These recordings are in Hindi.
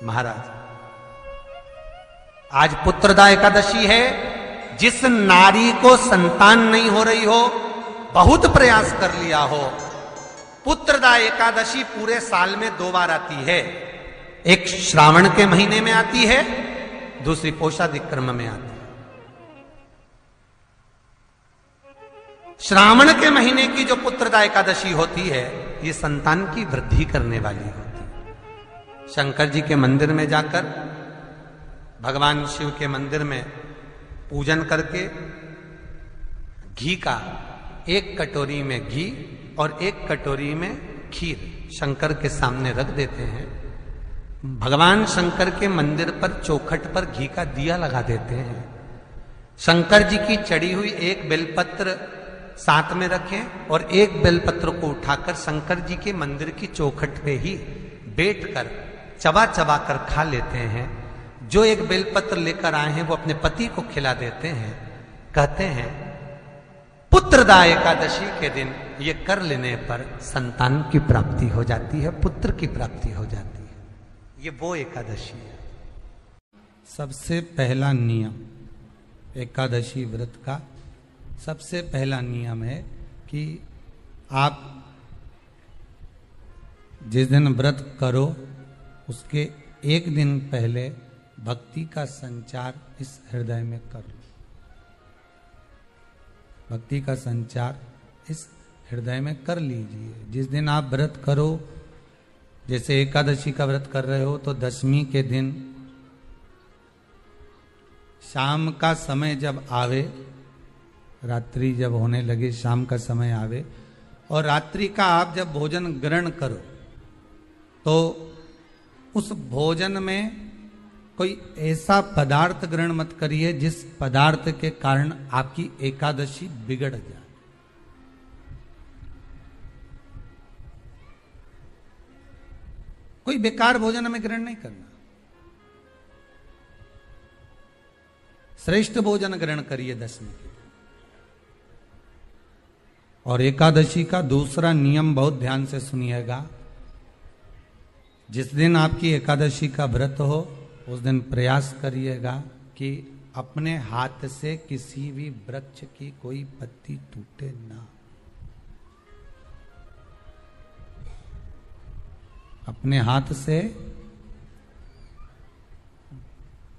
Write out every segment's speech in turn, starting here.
महाराज, आज पुत्रदा एकादशी है। जिस नारी को संतान नहीं हो रही हो, बहुत प्रयास कर लिया हो, पुत्रदा एकादशी पूरे साल में 2 बार आती है। एक श्रावण के महीने में आती है, दूसरी पोषादिक्रम में आती है। श्रावण के महीने की जो पुत्रदा एकादशी होती है, ये संतान की वृद्धि करने वाली होती है। शंकर जी के मंदिर में जाकर, भगवान शिव के मंदिर में पूजन करके घी का 1 कटोरी में घी और 1 कटोरी में खीर शंकर के सामने रख देते हैं। भगवान शंकर के मंदिर पर चौखट पर घी का दिया लगा देते हैं। शंकर जी की चढ़ी हुई 1 बेलपत्र साथ में रखें और 1 बेलपत्र को उठाकर शंकर जी के मंदिर की चौखट पे ही बैठकर चबा चबा कर खा लेते हैं। जो 1 बेलपत्र लेकर आए हैं वो अपने पति को खिला देते हैं। कहते हैं पुत्रदा एकादशी के दिन ये कर लेने पर संतान की प्राप्ति हो जाती है, पुत्र की प्राप्ति हो जाती है। ये वो एकादशी है। सबसे पहला नियम एकादशी व्रत का, सबसे पहला नियम है कि आप जिस दिन व्रत करो उसके 1 दिन पहले भक्ति का संचार इस हृदय में कर लो। भक्ति का संचार इस हृदय में कर लीजिए। जिस दिन आप व्रत करो, जैसे एकादशी का व्रत कर रहे हो तो दशमी के दिन शाम का समय जब आवे, रात्रि जब होने लगे, शाम का समय आवे और रात्रि का आप जब भोजन ग्रहण करो तो उस भोजन में कोई ऐसा पदार्थ ग्रहण मत करिए जिस पदार्थ के कारण आपकी एकादशी बिगड़ जाए। कोई बेकार भोजन में ग्रहण नहीं करना। श्रेष्ठ भोजन ग्रहण करिए दशमी के दिन। और एकादशी का दूसरा नियम बहुत ध्यान से सुनिएगा। जिस दिन आपकी एकादशी का व्रत हो उस दिन प्रयास करिएगा कि अपने हाथ से किसी भी वृक्ष की कोई पत्ती टूटे ना। अपने हाथ से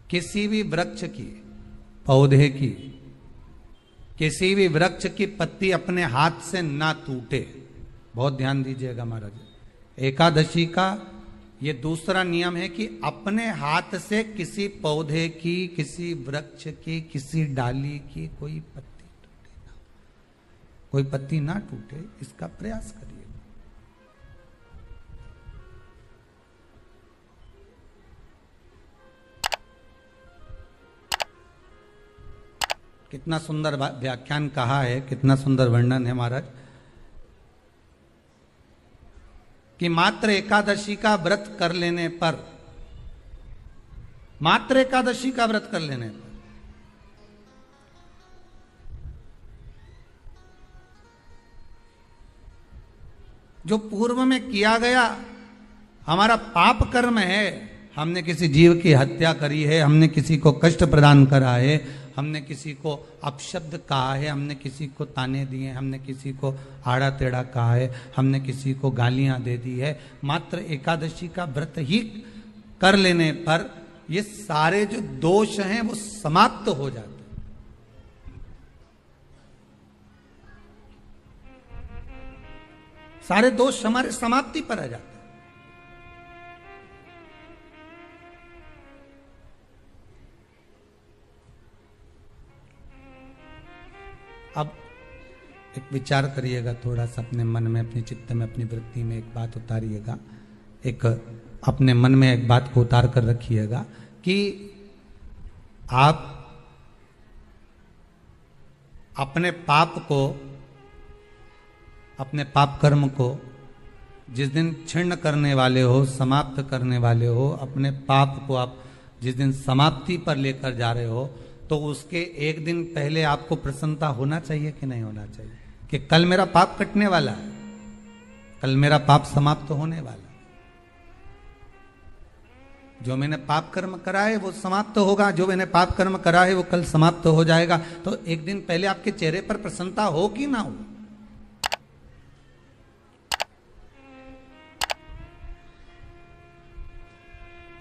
किसी भी वृक्ष की, पौधे की, किसी भी वृक्ष की पत्ती अपने हाथ से ना टूटे। बहुत ध्यान दीजिएगा महाराज। एकादशी का ये दूसरा नियम है कि अपने हाथ से किसी पौधे की, किसी वृक्ष की, किसी डाली की कोई पत्ती टूटे ना, कोई पत्ती ना टूटे, इसका प्रयास करिए। कितना सुंदर व्याख्यान कहा है, कितना सुंदर वर्णन है महाराज कि मात्र एकादशी का व्रत कर लेने पर, मात्र एकादशी का व्रत कर लेने पर जो पूर्व में किया गया हमारा पाप कर्म है, हमने किसी जीव की हत्या करी है, हमने किसी को कष्ट प्रदान करा है, हमने किसी को अपशब्द कहा है, हमने किसी को ताने दिए, हमने किसी को आड़ा टेढ़ा कहा है, हमने किसी को गालियां दे दी है, मात्र एकादशी का व्रत ही कर लेने पर ये सारे जो दोष हैं वो समाप्त हो जाते हैं। सारे दोष हमारे समाप्ति पर आ जाते हैं। अब एक विचार करिएगा थोड़ा सा अपने मन में, अपने चित्त में, अपनी वृत्ति में एक बात उतारिएगा। एक अपने मन में एक बात को उतार कर रखिएगा कि आप अपने पाप को, अपने पाप कर्म को जिस दिन छिन्न करने वाले हो, समाप्त करने वाले हो, अपने पाप को आप जिस दिन समाप्ति पर लेकर जा रहे हो, तो उसके एक दिन पहले आपको प्रसन्नता होना चाहिए कि नहीं होना चाहिए कि कल मेरा पाप कटने वाला है, कल मेरा पाप समाप्त होने वाला है। जो मैंने पाप कर्म करा है वो समाप्त होगा, जो मैंने पाप कर्म करा है वो कल समाप्त हो जाएगा। तो एक दिन पहले आपके चेहरे पर प्रसन्नता हो कि ना हो?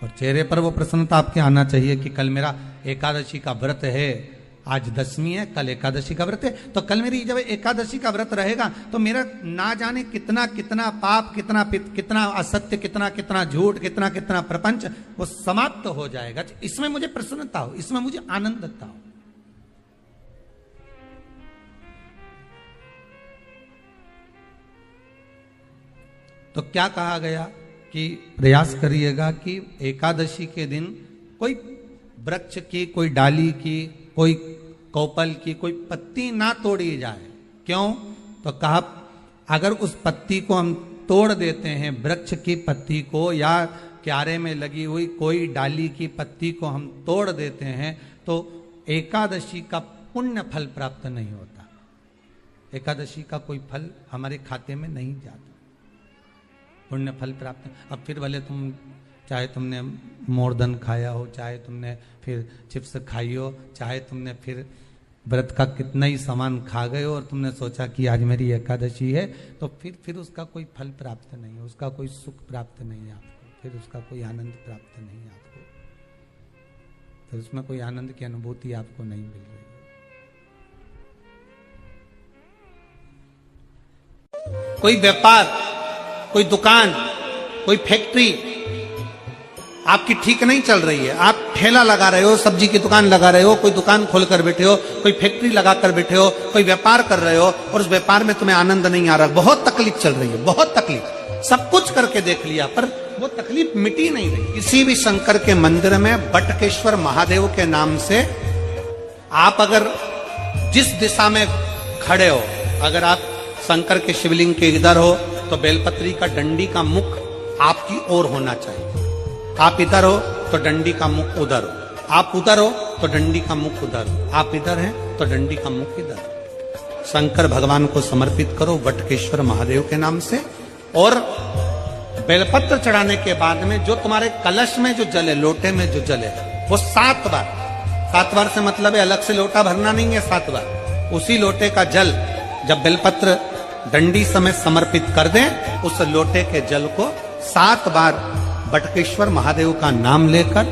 और चेहरे पर वो प्रसन्नता आपके आना चाहिए कि कल मेरा एकादशी का व्रत है, आज दशमी है, कल एकादशी का व्रत है, तो कल मेरी जब एकादशी का व्रत रहेगा तो मेरा ना जाने कितना कितना पाप, कितना असत्य, कितना झूठ, कितना प्रपंच वो समाप्त हो जाएगा। इसमें मुझे प्रसन्नता हो, इसमें मुझे आनंदता हो। तो क्या कहा गया कि प्रयास करिएगा कि एकादशी के दिन कोई वृक्ष की, कोई डाली की, कोई कोपल की कोई पत्ती ना तोड़ी जाए। क्यों? तो कहा अगर उस पत्ती को हम तोड़ देते हैं, वृक्ष की पत्ती को या क्यारे में लगी हुई कोई डाली की पत्ती को हम तोड़ देते हैं तो एकादशी का पुण्य फल प्राप्त नहीं होता, एकादशी का कोई फल हमारे खाते में नहीं जाता, पुण्य फल प्राप्त। अब फिर भले तुम चाहे तुमने मोरदन खाया हो, चाहे तुमने फिर चिप्स खाई हो, चाहे तुमने फिर व्रत का कितना ही सामान खा गए हो और तुमने सोचा कि आज मेरी एकादशी है, तो फिर उसका कोई फल प्राप्त नहीं है, उसका कोई सुख प्राप्त नहीं है आपको, फिर उसका कोई आनंद प्राप्त नहीं है आपको, फिर उसमें कोई आनंद की अनुभूति आपको नहीं मिल रही। कोई व्यापार, कोई दुकान, कोई फैक्ट्री आपकी ठीक नहीं चल रही है, आप ठेला लगा रहे हो, सब्जी की दुकान लगा रहे हो, कोई दुकान खोल कर बैठे हो, कोई फैक्ट्री लगा कर बैठे हो, कोई व्यापार कर रहे हो और उस व्यापार में तुम्हें आनंद नहीं आ रहा, बहुत तकलीफ चल रही है, बहुत तकलीफ, सब कुछ करके देख लिया पर वो तकलीफ मिटी नहीं रही। किसी भी शंकर के मंदिर में बटकेश्वर महादेव के नाम से आप अगर जिस दिशा में खड़े हो, अगर आप शंकर के शिवलिंग के इधर हो तो बेलपत्री का डंडी का मुख आपकी ओर होना चाहिए, आप इधर हो तो डंडी का मुख उधर हो, आप उधर हो तो डंडी का मुख उधर हो, आप इधर हैं तो डंडी का मुख इधर। शंकर भगवान को समर्पित करो बटकेश्वर महादेव के नाम से और बेलपत्र चढ़ाने के बाद में जो तुम्हारे कलश में जो जल है, लोटे में जो जल है वो 7 बार से मतलब है अलग से लोटा भरना नहीं है, 7 बार उसी लोटे का जल जब बेलपत्र डंडी समय समर्पित कर दें, उस लोटे के जल को 7 बार बटकेश्वर महादेव का नाम लेकर